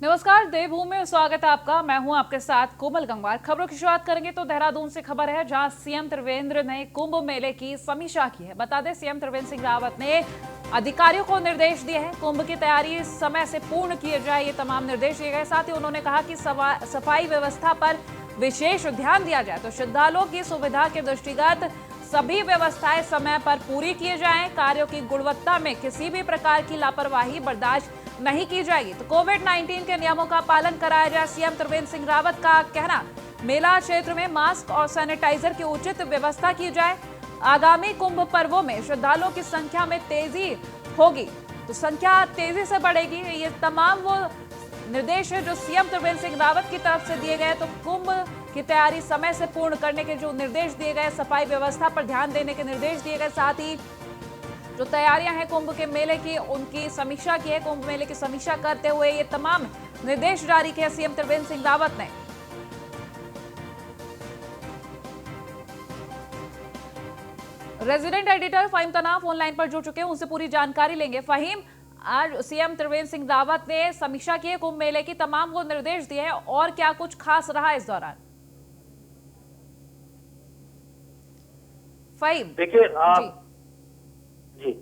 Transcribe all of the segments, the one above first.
नमस्कार, देवभूमि में स्वागत है आपका। मैं हूं आपके साथ कोमल गंगवार। खबरों की शुरुआत करेंगे तो देहरादून से खबर है, जहां सीएम त्रिवेंद्र ने कुंभ मेले की समीक्षा की है। बता दें, सीएम त्रिवेंद्र सिंह रावत ने अधिकारियों को निर्देश दिए हैं, कुंभ की तैयारी समय से पूर्ण किए जाए, ये तमाम निर्देश दिए गए। साथ ही उन्होंने कहा कि सफाई व्यवस्था पर विशेष ध्यान दिया जाए, तो श्रद्धालुओं की सुविधा के दृष्टिगत सभी व्यवस्थाएं समय पर पूरी किए जाएं। कार्यों की गुणवत्ता में किसी भी प्रकार की लापरवाही बर्दाश्त नहीं की जाएगी। तो कोविड-19 के नियमों का पालन कराया जाए। सीएम त्रिवेंद्र सिंह रावत का कहना, मेला क्षेत्र में मास्क और सैनिटाइजर की उचित व्यवस्था की जाए। आगामी कुंभ पर्वों में श्रद्धालुओं की संख्या में तेजी होगी, तो संख्या तेजी से बढ़ेगी। ये तमाम वो निर्देश है जो सीएम त्रिवेंद्र सिंह रावत की तरफ से दिए गए। तो कुंभ की तैयारी समय से पूर्ण करने के जो निर्देश दिए गए, सफाई व्यवस्था पर ध्यान देने के निर्देश दिए गए, साथ ही जो तैयारियां हैं कुंभ के मेले की, उनकी समीक्षा की है। कुंभ मेले की समीक्षा करते हुए ये तमाम निर्देश जारी किए सीएम त्रिवेंद्र सिंह रावत ने। रेजिडेंट एडिटर फहीम तनाफ ऑनलाइन पर जुड़ चुके हैं, उनसे पूरी जानकारी लेंगे। फहीम, आज सीएम त्रिवेंद्र सिंह रावत ने समीक्षा की है कुंभ मेले की, तमाम वो निर्देश दिए हैं, और क्या कुछ खास रहा इस दौरान? फहीम देखिए जी। जी,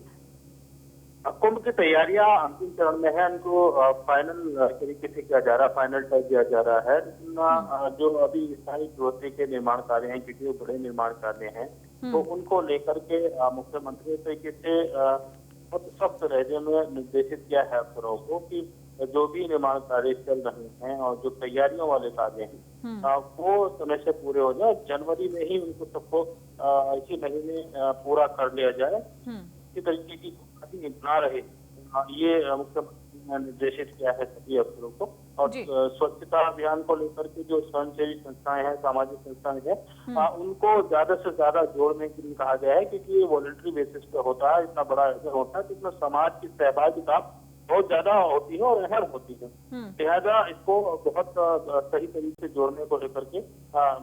कुंभ की तैयारियां अंतिम चरण में है। उनको फाइनल तरीके से किया जा रहा है, फाइनल टच दिया जा रहा है। लेकिन जो अभी स्थायी चौथे के निर्माण कार्य हैं, क्योंकि वो बड़े निर्माण कार्य हैं, तो उनको लेकर के मुख्यमंत्री तरीके से बहुत सख्त लहजे में निर्देशित किया है अफसरों को कि जो भी निर्माण कार्य चल रहे हैं और जो तैयारियों वाले कार्य हैं वो समय से पूरे हो जाए। जनवरी में ही उनको सबको इसी महीने पूरा कर लिया जाए। इसी तरीके की बना रहे, ये मुख्यमंत्री ने निर्देशित किया है सभी अफसरों को। और स्वच्छता अभियान को लेकर के जो स्वयंसेवी संस्थाएं हैं, सामाजिक संस्थाएं हैं, उनको ज्यादा से ज्यादा जोड़ने के लिए कहा गया है, क्योंकि ये वॉलंटरी बेसिस पे होता है। इतना बड़ा आयोजन होता है तो इसमें समाज की सहभागिता बहुत ज्यादा होती है और अहम होती है। लिहाजा इसको बहुत सही तरीके से जोड़ने को लेकर के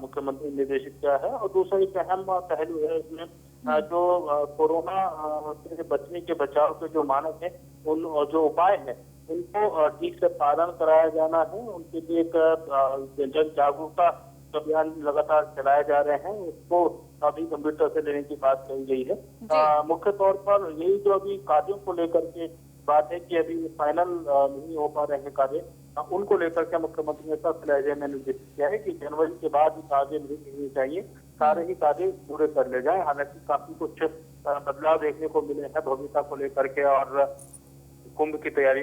मुख्यमंत्री ने निर्देशित किया है। और दूसरा एक अहम पहलू है इसमें, जो कोरोना से बचने के बचाव के जो मानक है, उन जो उपाय है, उनको ठीक से पालन कराया जाना है। उनके लिए एक जन जागरूकता अभियान लगातार चलाए जा रहे हैं, उसको अभी गंभीरता से लेने की बात कही गई है। मुख्य तौर पर यही जो अभी कार्यों को लेकर के बात है कि अभी फाइनल नहीं हो पा रहे हैं कार्य, उनको लेकर के मुख्यमंत्री ने सख्त लहजे में निर्देशित किया है कि जनवरी के बाद कार्य नहीं करने चाहिए, सारे ही कार्य पूरे कर ले जाए। हालांकि काफी कुछ बदलाव देखने को मिले हैं भव्यता को लेकर के और कुंभ की तैयारी,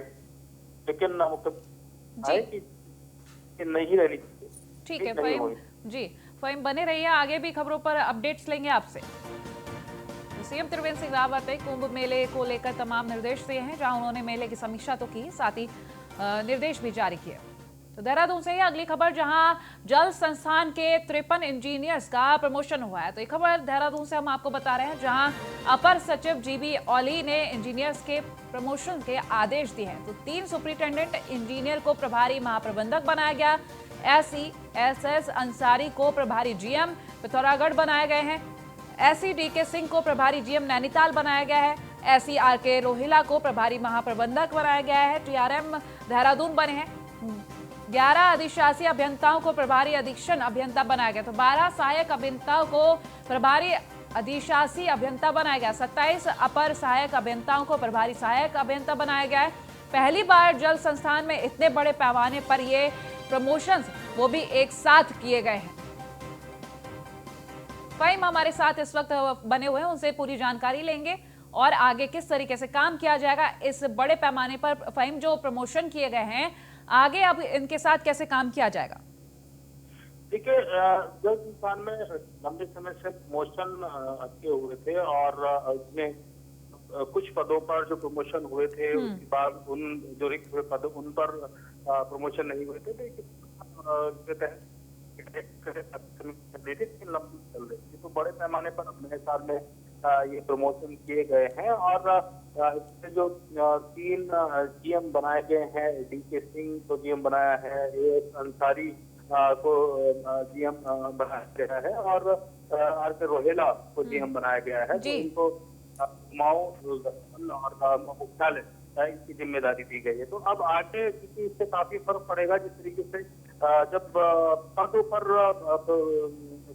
लेकिन मुख्यमंत्री कि नहीं रहनी चाहिए। ठीक है फहीम जी, फहीम बने रहिए, आगे भी खबरों पर अपडेट्स लेंगे आपसे। सीएम त्रिवेंद्र सिंह रावत ने कुंभ मेले को लेकर तमाम निर्देश दिए हैं, जहां उन्होंने मेले की समीक्षा तो की, साथ ही निर्देश भी जारी किए। तो देहरादून से ही अगली खबर, जहां जल संस्थान के 53 इंजीनियर्स का प्रमोशन हुआ है। तो ये खबर देहरादून से हम आपको बता रहे हैं, जहां अपर सचिव जीबी औली ने इंजीनियर्स के प्रमोशन के आदेश दिए हैं। तो 3 सुपरिटेंडेंट इंजीनियर को प्रभारी महाप्रबंधक बनाया गया। SESS अंसारी को प्रभारी GM पिथौरागढ़ बनाए गए हैं। SEDK सिंह को प्रभारी GM नैनीताल बनाया गया है। SERK रोहिला को प्रभारी महाप्रबंधक बनाया गया है। TRM देहरादून बने हैं। 11 अधिशासी अभियंताओं को प्रभारी अधीक्षण अभियंता बनाया गया। तो 12 सहायक अभियंताओं को प्रभारी अधिशासी अभियंता बनाया गया। 27 अपर सहायक अभियंताओं को प्रभारी सहायक अभियंता बनाया गया है। पहली बार जल संस्थान में इतने बड़े पैमाने पर ये प्रमोशंस वो भी एक साथ किए गए हैं। फहीम हमारे साथ इस वक्त बने हुए हैं, उनसे पूरी जानकारी लेंगे और आगे किस तरीके से काम किया जाएगा इस बड़े पैमाने पर। फहीम, जो प्रमोशन किए गए हैं, आगे अब इनके साथ कैसे काम किया जाएगा? देखिए, जल संस्थान में लंबे समय से प्रमोशन अच्छे हुए थे और इसमें कुछ पदों पर जो प्रमोशन हुए थे, उसके बाद उन जो रिक्त हुए पद उन पर प्रमोशन नहीं हुए थे, लंबी चल रही थी। तो बड़े पैमाने पर नए साल में ये प्रमोशन किए गए हैं और इसमें जो 3 GM बनाए गए हैं, DK सिंह को GM बनाया है, AS अंसारी को GM बनाया गया है और RK रोहेला को GM बनाया गया है। तो इनको कुमाऊं और मुख्यालय इसकी जिम्मेदारी दी गई है। तो अब आगे क्योंकि इससे काफी फर्क पड़ेगा, जिस तरीके से जब पदों पर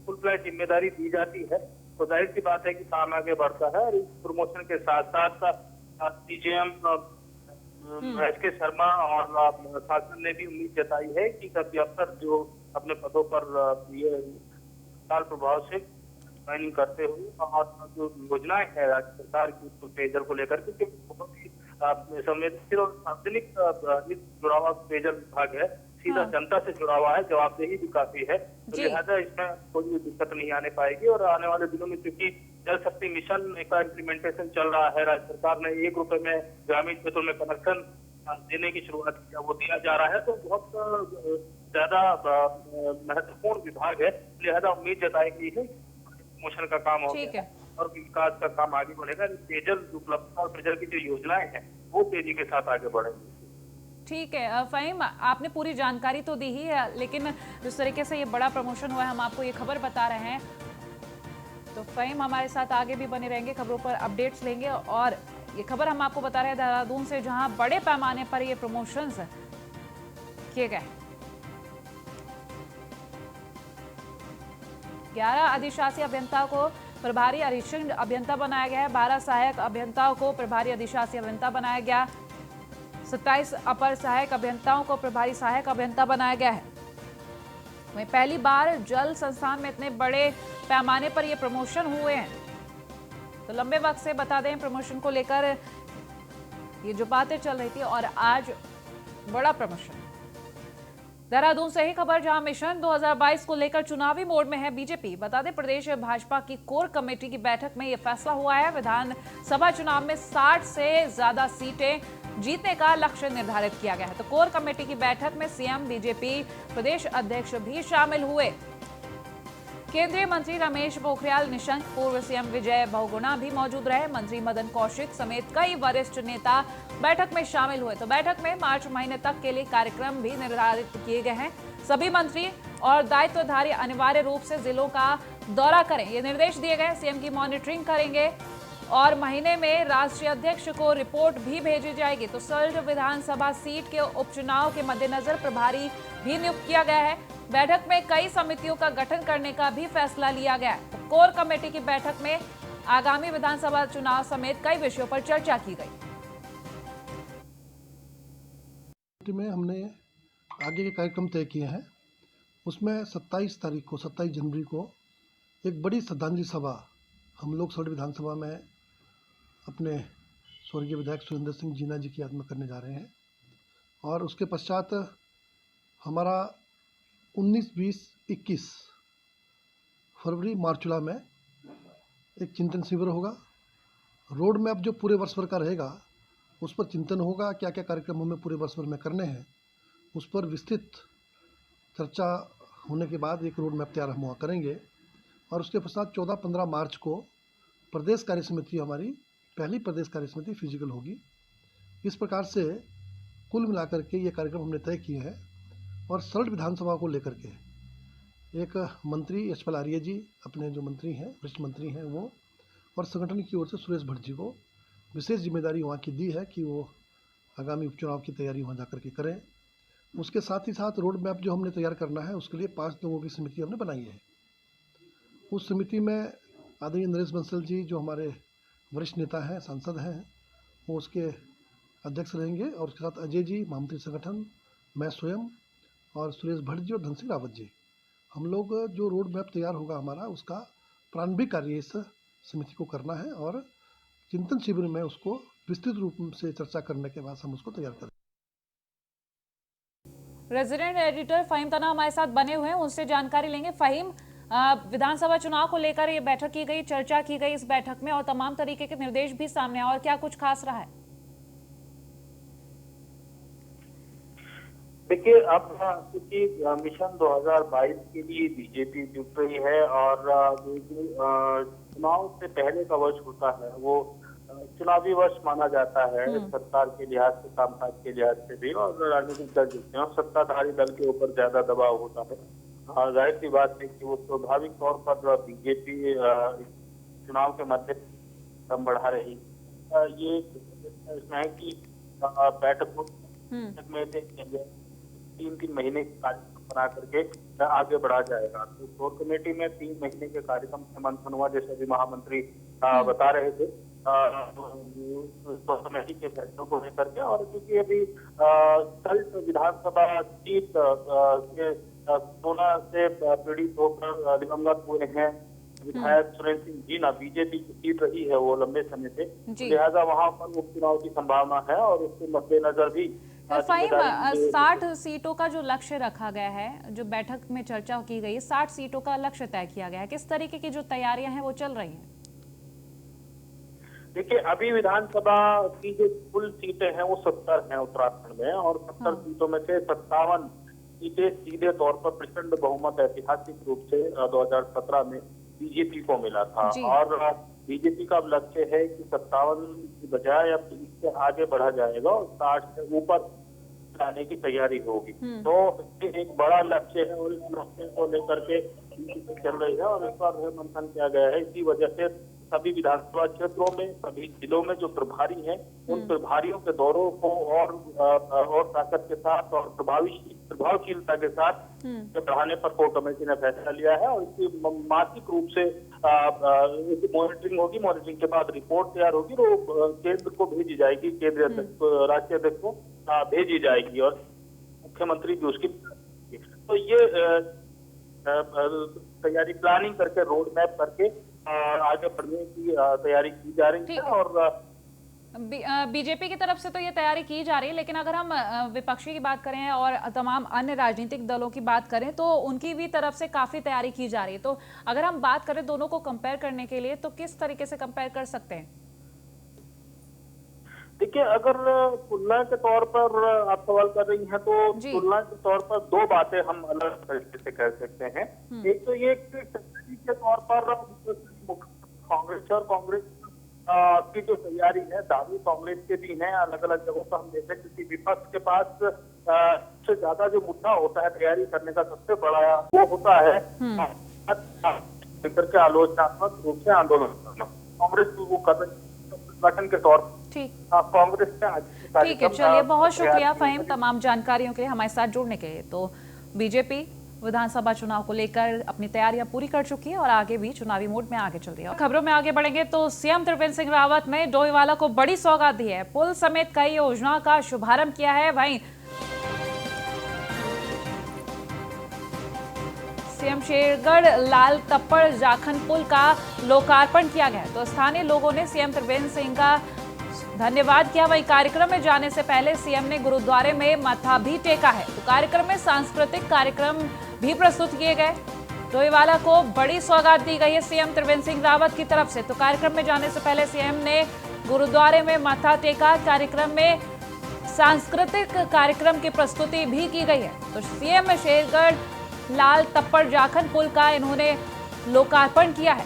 फुल फ्लैश जिम्मेदारी दी जाती है तो जाहिर सी बात है कि काम आगे बढ़ता है। और इस प्रमोशन के साथ साथ सीजेएम एस.के. शर्मा और शासन ने भी उम्मीद जताई है कि सभी अफसर जो अपने पदों पर ये तत्काल प्रभाव से ज्वाइनिंग करते हुए और जो योजनाएं है राज्य सरकार की पेयजल को लेकर के बहुत ही संवेदनशील और सार्वजनिक जुड़ा हुआ पेयजल विभाग है, सीधा जनता से जुड़ा हुआ है, जवाबदेही भी काफी है। तो लिहाजा इसमें कोई भी दिक्कत नहीं आने पाएगी। और आने वाले दिनों में चूंकि जल शक्ति मिशन का इम्प्लीमेंटेशन चल रहा है, राज्य सरकार ने 1 रुपए में ग्रामीण क्षेत्रों में कनेक्शन देने की शुरुआत की, वो दिया जा रहा है। तो बहुत ज्यादा महत्वपूर्ण विभाग है, लिहाजा उम्मीद जताई गई है प्रमोशन का काम होगा और विकास का काम आगे बढ़ेगा। पेयजल उपलब्धता और पेयजल की जो योजनाएं हैं वो तेजी के साथ आगे बढ़ेंगी। ठीक है फ़हीम, आपने पूरी जानकारी तो दी ही है, लेकिन जिस तरीके से ये बड़ा प्रमोशन हुआ है हम आपको ये खबर बता रहे हैं। तो फ़हीम हमारे साथ आगे भी बने रहेंगे, खबरों पर अपडेट्स लेंगे। और ये खबर हम आपको बता रहे हैं देहरादून से, जहां बड़े पैमाने पर ये प्रमोशंस किए गए। 11 अधिशासी अभियंता को प्रभारी अधीक्षण अभियंता बनाया गया है, 12 सहायक अभियंताओं को प्रभारी अधिशासी अभियंता बनाया गया, 27 अपर सहायक अभियंताओं को प्रभारी सहायक अभियंता बनाया गया है। वहीं पहली बार जल संस्थान में इतने बड़े पैमाने पर ये प्रमोशन हुए हैं। तो लंबे वक्त से बता दें प्रमोशन को लेकर ये जो बातें चल रही थी, और आज बड़ा प्रमोशन। देहरादून से ही खबर, जहां मिशन 2022 को लेकर चुनावी मोड में है बीजेपी। बता दें प्रदेश भाजपा की कोर कमेटी की बैठक में यह फैसला हुआ है। विधानसभा चुनाव में 60 से ज्यादा सीटें जीतने का लक्ष्य निर्धारित किया गया है। तो कोर कमेटी की बैठक में सीएम, बीजेपी प्रदेश अध्यक्ष भी शामिल हुए। केंद्रीय मंत्री रमेश पोखरियाल निशंक, पूर्व सीएम विजय बहुगुणा भी मौजूद रहे। मंत्री मदन कौशिक समेत कई वरिष्ठ नेता बैठक में शामिल हुए। तो बैठक में मार्च महीने तक के लिए कार्यक्रम भी निर्धारित किए गए हैं। सभी मंत्री और दायित्वधारी अनिवार्य रूप से जिलों का दौरा करें, ये निर्देश दिए गए। सीएम की मॉनिटरिंग करेंगे और महीने में राष्ट्रीय अध्यक्ष को रिपोर्ट भी भेजी जाएगी। तो सल्ट विधानसभा सीट के उपचुनाव के मद्देनजर प्रभारी भी नियुक्त किया गया है। बैठक में कई समितियों का गठन करने का भी फैसला लिया गया है। तो कोर कमेटी की बैठक में आगामी विधानसभा चुनाव समेत कई विषयों पर चर्चा की गई। में हमने आगे के कार्यक्रम तय किए हैं। उसमें 27 जनवरी को एक बड़ी श्रद्धांजलि सभा हम लोग सल्ट विधानसभा में अपने स्वर्गीय विधायक सुरेंद्र सिंह जीना जी की याद में करने जा रहे हैं। और उसके पश्चात हमारा 19, 20, 21 फरवरी मार्चुला में एक चिंतन शिविर होगा। रोड मैप जो पूरे वर्ष भर का रहेगा उस पर चिंतन होगा, क्या क्या कार्यक्रम हमें पूरे वर्ष भर में करने हैं, उस पर विस्तृत चर्चा होने के बाद एक रोड मैप तैयार हम वहाँ करेंगे। और उसके पश्चात 14-15 मार्च को प्रदेश कार्य समिति, हमारी पहली प्रदेश कार्य समिति फिजिकल होगी। इस प्रकार से कुल मिलाकर के ये कार्यक्रम हमने तय किए हैं। और सल्ट विधानसभा को लेकर के एक मंत्री यशपाल आर्य जी, अपने जो मंत्री हैं, वरिष्ठ मंत्री हैं वो, और संगठन की ओर से सुरेश भट्ट जी को विशेष जिम्मेदारी वहाँ की दी है कि वो आगामी उपचुनाव की तैयारी वहाँ जाकर के करें। उसके साथ ही साथ रोड मैप जो हमने तैयार करना है उसके लिए 5 लोगों की समिति हमने बनाई है। उस समिति में आदरणीय नरेश बंसल जी, जो हमारे वरिष्ठ नेता हैं, सांसद हैं, वो उसके अध्यक्ष रहेंगे। और उसके साथ अजय जी, महामंत्री संगठन, मैं स्वयं, और सुरेश भट्ट जी और धन सिंह रावत जी, हम लोग जो रोड मैप तैयार होगा हमारा, उसका प्रारंभिक कार्य इस समिति को करना है। और चिंतन शिविर में उसको विस्तृत रूप से चर्चा करने के बाद हम उसको तैयार करें। रेजिडेंट एडिटर फ़हीम तना हमारे साथ बने हुए हैं, उनसे जानकारी लेंगे। फ़हीम, विधानसभा चुनाव को लेकर ये बैठक की गई, चर्चा की गई इस बैठक में, और तमाम तरीके के निर्देश भी सामने आए, और क्या कुछ खास रहा है? देखिए, अब क्योंकि मिशन 2022 के लिए बीजेपी जुट रही है और चुनाव से पहले का वर्ष होता है वो चुनावी वर्ष माना जाता है सरकार के लिहाज से, कामकाज के लिहाज से भी, और राजनीतिक दल जुटते हैं और सत्ताधारी दल के ऊपर ज्यादा दबाव होता है। जाहिर सी बात है कि वो स्वाभाविक तौर पर बीजेपी चुनाव के मध्य दम बढ़ा रही। ये इसमें है कि बैठकों में से 3-3 महीने के कार्यक्रम बना करके आगे बढ़ा जाएगा। तो कोर कमेटी में 3 महीने के कार्यक्रम से मंथन हुआ, जैसे अभी महामंत्री बता रहे थे कोर कमेटी के फैसलों को लेकर के। और क्योंकि अभी कल विधानसभा सीट के कोरोना से पीड़ित होकर दिवंगत हुए हैं विधायक सुरेंद्र सिंह जीना, बीजेपी की सीट रही है वो लंबे समय से, लिहाजा वहां पर उपचुनाव की संभावना है। और उसके मद्देनजर भी फाइम 60 सीटों का जो लक्ष्य रखा गया है, जो बैठक में चर्चा की गई, 60 सीटों का लक्ष्य तय किया गया है, किस तरीके की जो तैयारियां हैं वो चल रही हैं? देखिए, अभी विधानसभा की जो कुल सीटें हैं वो 70 हैं उत्तराखंड में, और 70 सीटों में से 57 सीटें सीधे तौर पर प्रचंड बहुमत ऐतिहासिक रूप से 2017 में बीजेपी को मिला था। और बीजेपी का लक्ष्य है कि 57 की बजाय अब इससे आगे बढ़ा जाएगा और 60 से ऊपर लाने की तैयारी होगी। तो एक बड़ा लक्ष्य है और इस लक्ष्य को लेकर के चल रही है और इस पर मंथन किया गया है। इसी वजह से सभी विधानसभा क्षेत्रों में, सभी जिलों में जो प्रभारी हैं, उन प्रभारियों के दौरों को और ताकत के साथ और प्रभावशीलता के साथ बढ़ाने पर कोर कमेटी ने फैसला लिया है। और इसकी मासिक रूप से मॉनिटरिंग होगी। मॉनिटरिंग के बाद रिपोर्ट तैयार होगी, वो केंद्र को भेजी जाएगी, केंद्रीय अध्यक्ष, राष्ट्रीय अध्यक्ष को भेजी जाएगी और मुख्यमंत्री भी उसकी। तो ये तैयारी प्लानिंग करके, रोड मैप करके आगे बढ़ने की तैयारी की जा रही है। और बीजेपी की तरफ से तो ये तैयारी की जा रही है, लेकिन अगर हम विपक्षी की बात करें और तमाम अन्य राजनीतिक दलों की बात करें तो उनकी भी तरफ से काफी तैयारी की जा रही है। तो अगर हम बात करें दोनों को कंपेयर करने के लिए, तो किस तरीके से कंपेयर कर सकते हैं? देखिए, अगर तुलना के तौर पर आप सवाल कर रही हैं तो तुलना के तौर पर दो बातें हम अलग तरीके से कह सकते हैं। एक तो ये के तौर पर कांग्रेस और कांग्रेस की जो तैयारी है, दावी कांग्रेस के भी हैं। अलग अलग जगहों पर हम देखते हैं क्योंकि विपक्ष के पास सबसे ज्यादा जो मुद्दा होता है तैयारी करने का, सबसे बड़ा वो होता है के आलोचनात्मक रूप से आंदोलन करना। कांग्रेस वो कर रही संगठन के तौर पर कांग्रेस का। ठीक है, चलिए, बहुत शुक्रिया फहीम तमाम जानकारियों के लिए, हमारे साथ जुड़ने के लिए। तो बीजेपी विधानसभा चुनाव को लेकर अपनी तैयारियां पूरी कर चुकी है और आगे भी चुनावी मोड में आगे चल रही है। खबरों में आगे बढ़ेंगे तो सीएम त्रिवेंद्र सिंह रावत ने डोईवाला को बड़ी सौगात दी है। पुल समेत कई योजनाओं का शुभारंभ किया है। वहीं सीएम शेरगढ़ लाल तप्पड़ जाखन पुल का लोकार्पण किया गया। तो स्थानीय लोगों ने सीएम त्रिवेंद्र सिंह का धन्यवाद किया। वहीं कार्यक्रम में जाने से पहले सीएम ने गुरुद्वारे में माथा भी टेका है। तो कार्यक्रम में सांस्कृतिक कार्यक्रम भी प्रस्तुत किए गए। डोईवाला को बड़ी सौगात दी गई है सीएम त्रिवेंद्र सिंह रावत की तरफ से। तो कार्यक्रम में जाने से पहले सीएम ने गुरुद्वारे में माथा टेका। कार्यक्रम में सांस्कृतिक कार्यक्रम की प्रस्तुति भी की गई है। तो सीएम शेरगढ़ लाल तप्पड़ जाखन पुल का इन्होंने लोकार्पण किया है।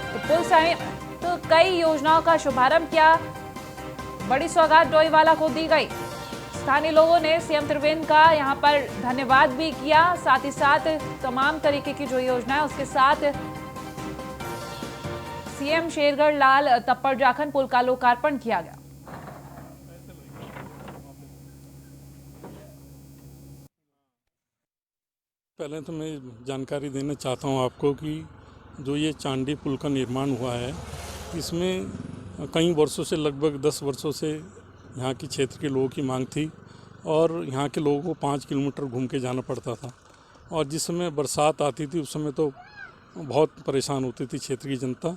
तो पुल समेत तो कई योजनाओं का शुभारंभ किया। बड़ी सौगात डोईवाला को दी गई। स्थानीय लोगों ने सीएम त्रिवेंद्र का यहां पर धन्यवाद भी किया। साथ ही साथ तमाम तरीके की जो योजना है उसके साथ सीएम शेरगढ़ लाल तप्पड़ जाखन पुल का लोकार्पण किया गया। पहले तो मैं जानकारी देना चाहता हूं आपको कि जो ये चांडी पुल का निर्माण हुआ है, इसमें कई वर्षों से, लगभग 10 वर्षों से यहाँ की क्षेत्र के लोगों की मांग थी और यहाँ के लोगों को 5 किलोमीटर घूम के जाना पड़ता था। और जिस समय बरसात आती थी उस समय तो बहुत परेशान होती थी क्षेत्र की जनता।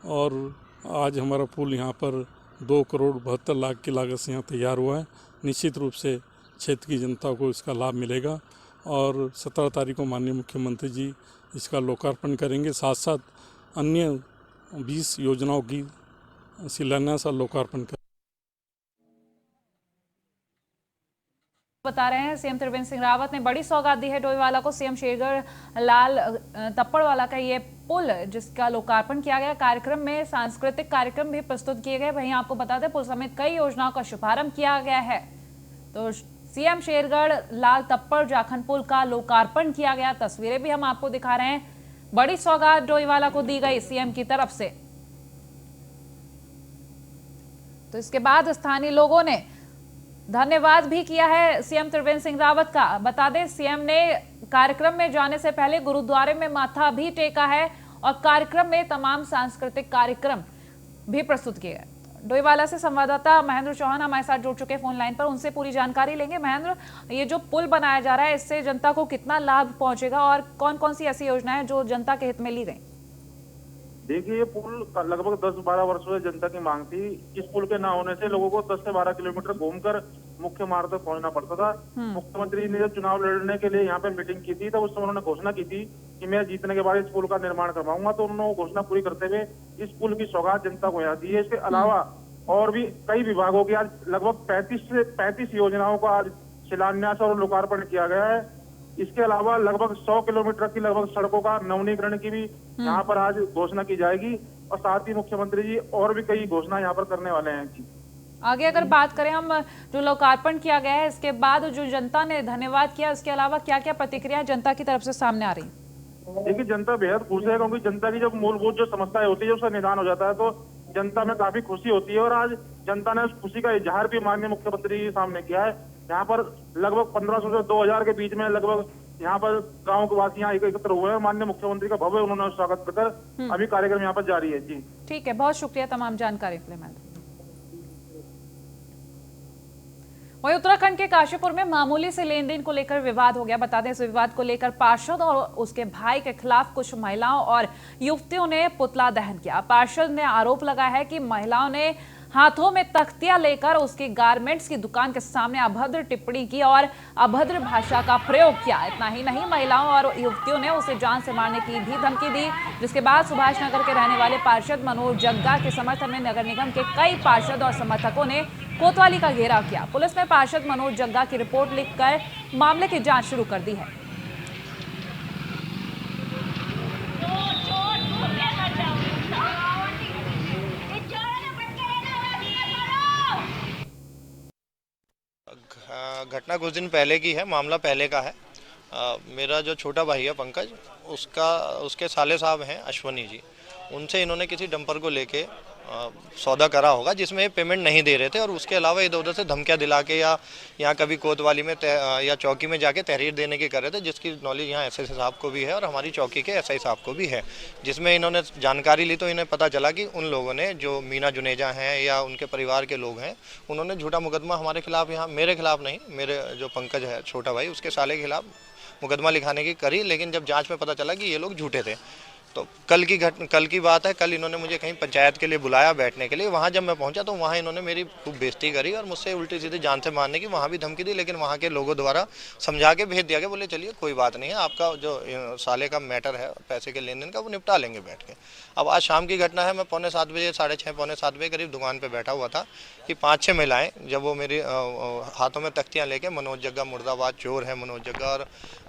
और आज हमारा पुल यहाँ पर 2 करोड़ 72 लाख की लागत से यहाँ तैयार हुआ है। निश्चित रूप से क्षेत्र की जनता को इसका लाभ मिलेगा और 17 तारीख को माननीय मुख्यमंत्री जी इसका लोकार्पण करेंगे। साथ साथ अन्य 20 योजनाओं की शिलान्यास और लोकार्पण करेंगे। बता रहे हैं सीएम त्रिवेंद्र सिंह रावत ने बड़ी सौगात दी है डोईवाला को। सीएम शेरगढ़ लाल तप्पड़वाला का ये पुल जिसका लोकार्पण किया गया। कार्यक्रम में सांस्कृतिक कार्यक्रम भी प्रस्तुत किए गए। वहीं आपको बता दें पुल समेत कई योजनाओं का शुभारंभ किया गया है। तो सीएम शेरगढ़ लाल तप्पड़ जाखन पुल का लोकार्पण किया गया। तस्वीरें भी हम आपको दिखा रहे हैं। बड़ी सौगात डोईवाला को दी गई सीएम की तरफ से। तो इसके बाद स्थानीय लोगों ने धन्यवाद भी किया है सीएम त्रिवेंद्र सिंह रावत का। बता दें सीएम ने कार्यक्रम में जाने से पहले गुरुद्वारे में माथा भी टेका है और कार्यक्रम में तमाम सांस्कृतिक कार्यक्रम भी प्रस्तुत किए गए। डोईवाला से संवाददाता महेंद्र चौहान हमारे साथ जुड़ चुके फोन लाइन पर, उनसे पूरी जानकारी लेंगे। महेंद्र, ये जो पुल बनाया जा रहा है इससे जनता को कितना लाभ पहुंचेगा और कौन कौन सी ऐसी योजनाएं जो जनता के हित में ली गई? देखिए, ये पुल लगभग 10-12 वर्षों से जनता की मांग थी। इस पुल के ना होने से लोगों को 10 से 12 किलोमीटर घूमकर मुख्य मार्ग तक पहुंचना पड़ता था। मुख्यमंत्री ने जब चुनाव लड़ने के लिए यहाँ पे मीटिंग की थी तो उस समय उन्होंने घोषणा की थी कि मैं जीतने के बाद इस पुल का निर्माण करवाऊंगा। तो उन्होंने घोषणा पूरी करते हुए इस पुल की सौगात जनता को यहाँ दी है। इसके अलावा और भी कई विभागों की आज लगभग 35 योजनाओं का आज शिलान्यास और लोकार्पण किया गया है। इसके अलावा लगभग 100 किलोमीटर की लगभग सड़कों का नवीनीकरण की भी यहाँ पर आज घोषणा की जाएगी और साथ ही मुख्यमंत्री जी और भी कई घोषणा यहाँ पर करने वाले हैं जी। आगे अगर बात करें हम, जो लोकार्पण किया गया है इसके बाद जो जनता ने धन्यवाद किया, उसके अलावा क्या क्या प्रतिक्रिया जनता की तरफ से सामने आ रही? देखिए, जनता बेहद खुश है क्योंकि जनता की जब मूलभूत जो समस्याएं होती है उसका निदान हो जाता है तो जनता में काफी खुशी होती है। और आज जनता ने उस खुशी का इजहार भी माननीय मुख्यमंत्री के सामने किया है। यहाँ पर लगभग 1500 से 2000 के बीच में लगभग यहाँ पर गांव के वासी यहाँ एकत्र हुए हैं। माननीय मुख्यमंत्री का भव्य उन्होंने स्वागत कर अभी कार्यक्रम यहाँ पर जारी है जी। ठीक है, बहुत शुक्रिया तमाम जानकारी के लिए। वहीं उत्तराखंड के काशीपुर में मामूली से लेन देन को लेकर विवाद हो गया। बता दें, इस विवाद को लेकर पार्षद और उसके भाई के खिलाफ कुछ महिलाओं और युवतियों ने पुतला दहन किया। पार्षद ने आरोप लगाया है कि महिलाओं ने हाथों में तख्तियां लेकर उसकी गारमेंट्स की दुकान के सामने अभद्र टिप्पणी की और अभद्र भाषा का प्रयोग किया। इतना ही नहीं, महिलाओं और युवतियों ने उसे जान से मारने की भी धमकी दी, जिसके बाद सुभाष नगर के रहने वाले पार्षद मनोज जग्गा के समर्थन में नगर निगम के कई पार्षद और समर्थकों ने कोतवाली का घेराव किया। पुलिस ने पार्षद मनोज जग्गा की रिपोर्ट लिखकर मामले की जांच शुरू कर दी है। घटना कुछ दिन पहले की है, मामला पहले का है। मेरा जो छोटा भाई है पंकज, उसके साले साहब हैं अश्वनी जी, उनसे इन्होंने किसी डंपर को लेके सौदा करा होगा जिसमें ये पेमेंट नहीं दे रहे थे और उसके अलावा इधर उधर से धमकियां दिला के या यहाँ कभी कोतवाली में या चौकी में जाके तहरीर देने की कर रहे थे, जिसकी नॉलेज यहाँ एसएसए साहब को भी है और हमारी चौकी के एसआई साहब को भी है। जिसमें इन्होंने जानकारी ली तो इन्हें पता चला कि उन लोगों ने, जो मीना जुनेजा हैं या उनके परिवार के लोग हैं, उन्होंने झूठा मुकदमा हमारे खिलाफ, यहाँ मेरे खिलाफ नहीं, मेरे जो पंकज है छोटा भाई, उसके साले के खिलाफ मुकदमा लिखाने की करी। लेकिन जब जाँच में पता चला कि ये लोग झूठे थे। तो कल की बात है, कल इन्होंने मुझे कहीं पंचायत के लिए बुलाया बैठने के लिए। वहाँ जब मैं पहुँचा तो वहाँ इन्होंने मेरी खूब बेइज्जती करी और मुझसे उल्टी सीधी जान से मारने की वहाँ भी धमकी दी। लेकिन वहाँ के लोगों द्वारा समझा के भेज दिया गया, बोले चलिए कोई बात नहीं है, आपका जो साले का मैटर है पैसे के लेन देन का वो निपटा लेंगे बैठ के। अब आज शाम की घटना है, मैं 6:45 बजे 6:30 पौने 7 बजे करीब दुकान पर बैठा हुआ था कि 5-6 महिलाएँ, जब वो मेरी हाथों में तख्तियाँ लेके मनोज जग्गा मुर्दाबाद चोर है मनोज जग्गा और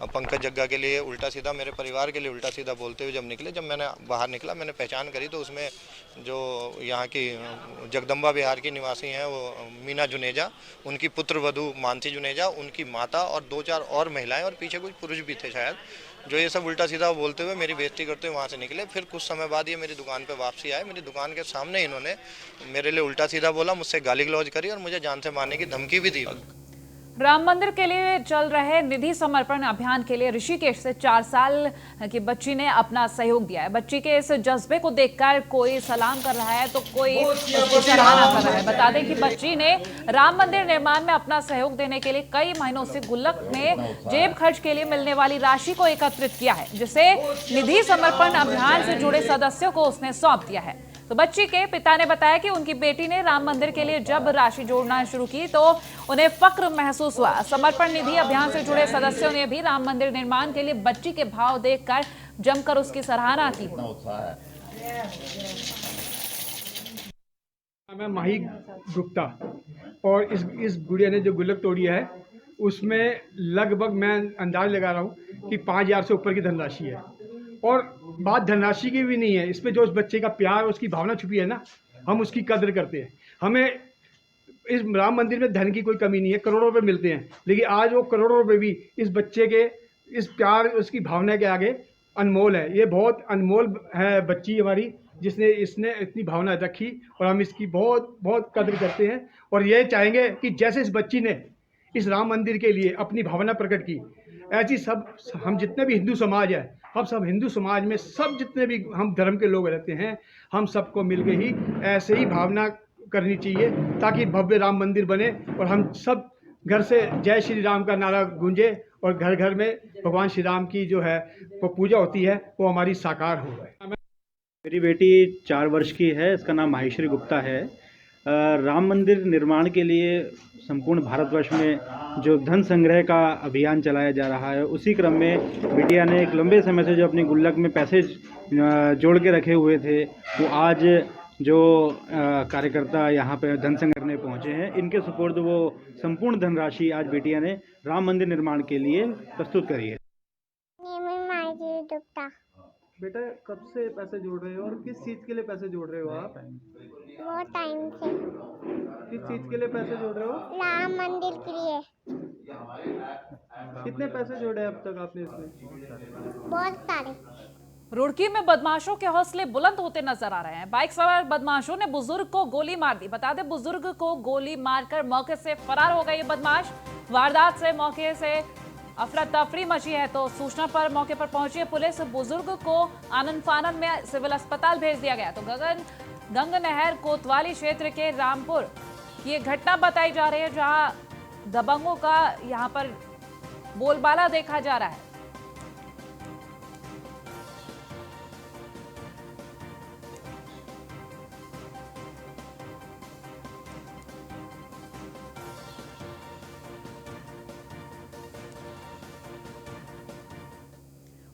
पंकज जग्गा के लिए उल्टा सीधा, मेरे परिवार के लिए उल्टा सीधा बोलते हुए जब निकले, जब मैंने बाहर निकला, मैंने पहचान करी तो उसमें जो यहाँ की जगदम्बा बिहार की निवासी हैं वो मीना जुनेजा, उनकी पुत्र वधू मानसी जुनेजा, उनकी माता और 2-4 और महिलाएं और पीछे कुछ पुरुष भी थे शायद, जो ये सब उल्टा सीधा बोलते हुए मेरी बेइज्जती करते हुए वहाँ से निकले। फिर कुछ समय बाद ये मेरी दुकान पे वापसी आए। मेरी दुकान के सामने इन्होंने मेरे लिए उल्टा सीधा बोला, मुझसे गाली गलौज करी और मुझे जान से मारने की धमकी भी दी। राम मंदिर के लिए चल रहे निधि समर्पण अभियान के लिए ऋषिकेश से 4 साल की बच्ची ने अपना सहयोग दिया है। बच्ची के इस जज्बे को देखकर कोई सलाम कर रहा है तो कोई उसकी सराहना कर रहा है। बता दें कि बच्ची ने राम मंदिर निर्माण में अपना सहयोग देने के लिए कई महीनों से गुल्लक में जेब खर्च के लिए मिलने वाली राशि को एकत्रित किया है, जिसे निधि समर्पण अभियान से जुड़े सदस्यों को उसने सौंप दिया है। तो बच्ची के पिता ने बताया कि उनकी बेटी ने राम मंदिर के लिए जब राशि जोड़ना शुरू की तो उन्हें फक्र महसूस हुआ। समर्पण निधि अभियान से जुड़े सदस्यों ने भी राम मंदिर निर्माण के लिए बच्ची के भाव देखकर जमकर उसकी सराहना की। मैं माही गुप्ता और इस गुड़िया ने जो गुल्लक तोड़ी है उसमें लगभग मैं अंदाज लगा रहा हूँ कि 5000 से ऊपर की धनराशि है। और बात धनराशि की भी नहीं है, इसमें जो उस बच्चे का प्यार, उसकी भावना छुपी है ना, हम उसकी कदर करते हैं। हमें इस राम मंदिर में धन की कोई कमी नहीं है, करोड़ों रुपए मिलते हैं, लेकिन आज वो करोड़ों रुपए भी इस बच्चे के इस प्यार, उसकी भावना के आगे अनमोल है। ये बहुत अनमोल है बच्ची हमारी, जिसने इसने इतनी भावना रखी और हम इसकी बहुत बहुत कदर करते हैं। और ये चाहेंगे कि जैसे इस बच्ची ने इस राम मंदिर के लिए अपनी भावना प्रकट की, ऐसी सब हम जितने भी हिंदू समाज है, हम सब हिंदू समाज में सब जितने भी हम धर्म के लोग रहते हैं, हम सबको मिलकर ही ऐसे ही भावना करनी चाहिए ताकि भव्य राम मंदिर बने और हम सब घर से जय श्री राम का नारा गूंजे और घर घर में भगवान श्री राम की जो है वो पूजा होती है वो हमारी साकार हो। मेरी बेटी 4 वर्ष की है, इसका नाम माहेश्वरी गुप्ता है। राम मंदिर निर्माण के लिए संपूर्ण भारतवर्ष में जो धन संग्रह का अभियान चलाया जा रहा है, उसी क्रम में बिटिया ने एक लंबे समय से जो अपनी गुल्लक में पैसे जोड़ के रखे हुए थे, वो आज जो कार्यकर्ता यहाँ पे धन संग्रह करने पहुँचे हैं, इनके सुपुर्द वो संपूर्ण धनराशि आज बिटिया ने राम मंदिर निर्माण के लिए प्रस्तुत करी है। बेटा कब से पैसे जोड़ रहे हो और किस चीज़ के लिए पैसे जोड़ रहे हो आप? बहुत टाइम से। किस चीज़ के लिए पैसे जोड़ रहे हो? राम मंदिर के लिए। कितने पैसे जोड़े अब तक आपने इसमें? बहुत सारे। रुड़की में बदमाशों के हौसले बुलंद होते नजर आ रहे हैं। बाइक सवार बदमाशों ने बुजुर्ग को गोली मार दी। बता दें, बुजुर्ग को गोली मारकर मौके से फरार हो गए ये बदमाश। वारदात से मौके से अफरा तफरी मची है, तो सूचना पर मौके पर पहुंची पुलिस। बुजुर्ग को आनंद फानन में सिविल अस्पताल भेज दिया गया। तो गंग नहर कोतवाली क्षेत्र के रामपुर की ये घटना बताई जा रही है, जहां दबंगों का यहां पर बोलबाला देखा जा रहा है।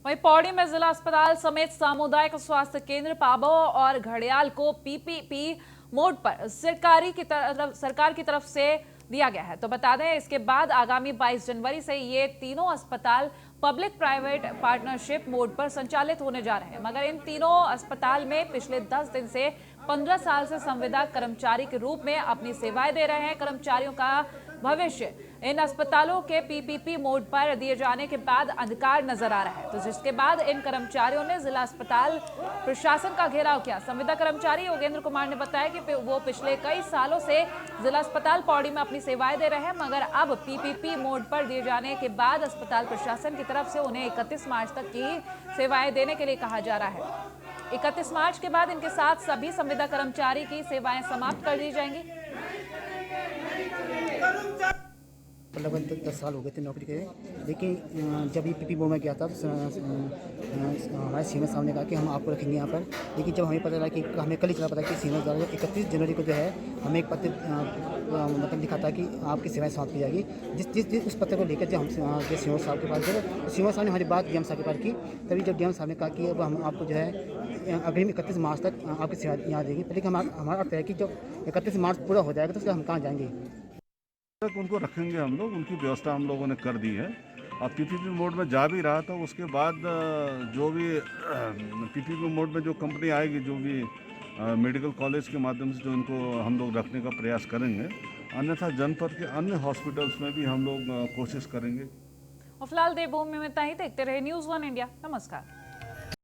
वहीं पौड़ी में जिला अस्पताल समेत सामुदायिक स्वास्थ्य केंद्र पाबो और घड़ियाल को पीपीपी मोड पर सरकार की तरफ से दिया गया है। तो बता दें, इसके बाद आगामी 22 जनवरी से ये तीनों अस्पताल पब्लिक प्राइवेट पार्टनरशिप मोड पर संचालित होने जा रहे हैं। मगर इन तीनों अस्पताल में पिछले 10 दिन से 15 साल से संविदा कर्मचारी के रूप में अपनी सेवाएं दे रहे हैं। कर्मचारियों का भविष्य इन अस्पतालों के पीपीपी मोड पर दिए जाने के बाद अंधकार नजर आ रहा है। तो जिसके बाद इन कर्मचारियों ने जिला अस्पताल प्रशासन का घेराव किया। संविदा कर्मचारी योगेंद्र कुमार ने बताया कि वो पिछले कई सालों से जिला अस्पताल पौड़ी में अपनी सेवाएं दे रहे हैं, मगर अब पीपीपी मोड पर दिए जाने के बाद अस्पताल प्रशासन की तरफ से उन्हें 31 मार्च तक की सेवाएं देने के लिए कहा जा रहा है। 31 मार्च के बाद इनके साथ सभी संविदा कर्मचारी की सेवाएं समाप्त कर दी जाएंगी। लगभग 10 साल हो गए थे नौकरी के, लेकिन जब ये पीपी बोर्ड में गया था तो हमारे सीनियर साहब ने कहा कि हम आपको रखेंगे यहाँ पर। लेकिन जब हमें पता चला कि हमें कल ही चला पता कि सीनियर द्वारा 31 जनवरी को जो है हमें एक पत्र मतलब लिखा था कि आपकी सेवाएं समाप्त की जाएगी। जिस उस पत्र को लेकर जब हम सीनियर साहब के पास गए, सीनियर साहब ने हमारी बात डीएम साहब के पास की। तभी जब डीएम साहब ने कहा कि अब हम आपको जो है अगले 31 मार्च तक आपकी सेवा यहाँ देंगे। लेकिन हमारा अर्थ है कि जब 31 मार्च पूरा हो जाएगा तो उसके हम कहाँ जाएंगे। उनको रखेंगे हम लोग, उनकी व्यवस्था हम लोगों ने कर दी है। अब पीपीपी मोड में जा भी रहा था, उसके बाद जो भी पीपीपी मोड में जो कंपनी आएगी, जो भी मेडिकल कॉलेज के माध्यम से जो इनको हम लोग रखने का प्रयास करेंगे, अन्यथा जनपद के अन्य हॉस्पिटल्स में भी हम लोग कोशिश करेंगे। और फिलहाल देवभूमि में इतना ही। देखते रहे न्यूज़ 1 इंडिया। नमस्कार।